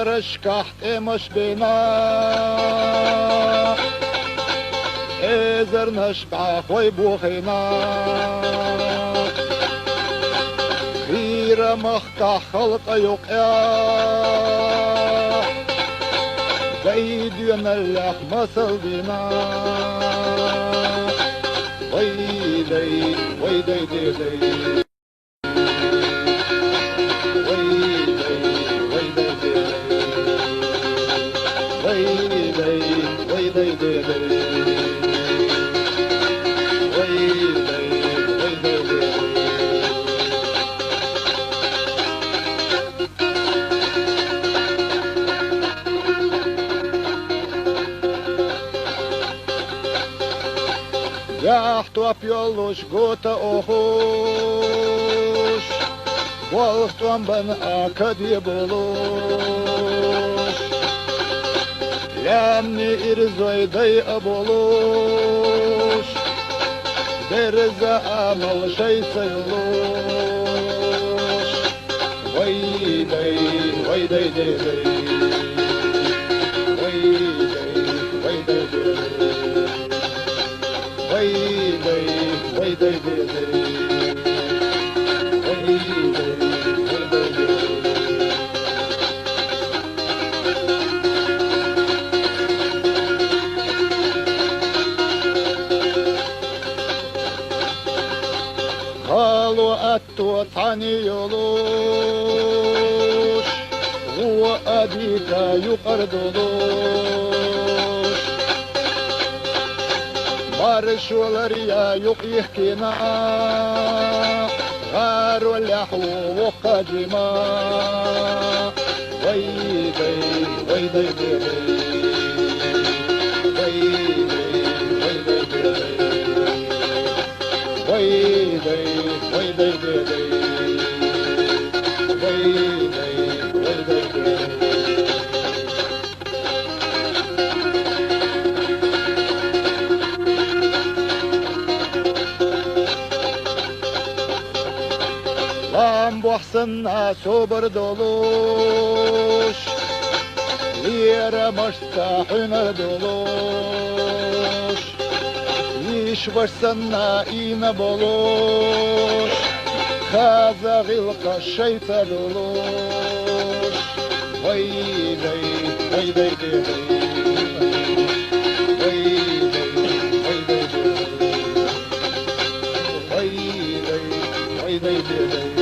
رشكحت مش بنا إزر نشبع خوي بوخينا غير مخكح خلق يقيا زيدين اللح مسل بنا ويدي ويدي دي دي Jachtu apjolus gota ohus Volstuam ban akadiebolus Lemni irzoiday abolus Derza amal şey sayılus Vayday, vayday dey Vayday, vayday dey Vayday, vayday dey Halu attu tanıyormuş Bu adita yukarıdoluş Barışolar ya yok ihkina Garu lahu kadima Vayday, vayday dey Vayday, vayday dey Vayday, vayday dey Lam bohsana sober doluş Lira maşta hüner doluş İş başsana ime boluş Kazağılka şeyta doluş Vayday, vayday dey Vayday, vayday dey Vayday, vayday dey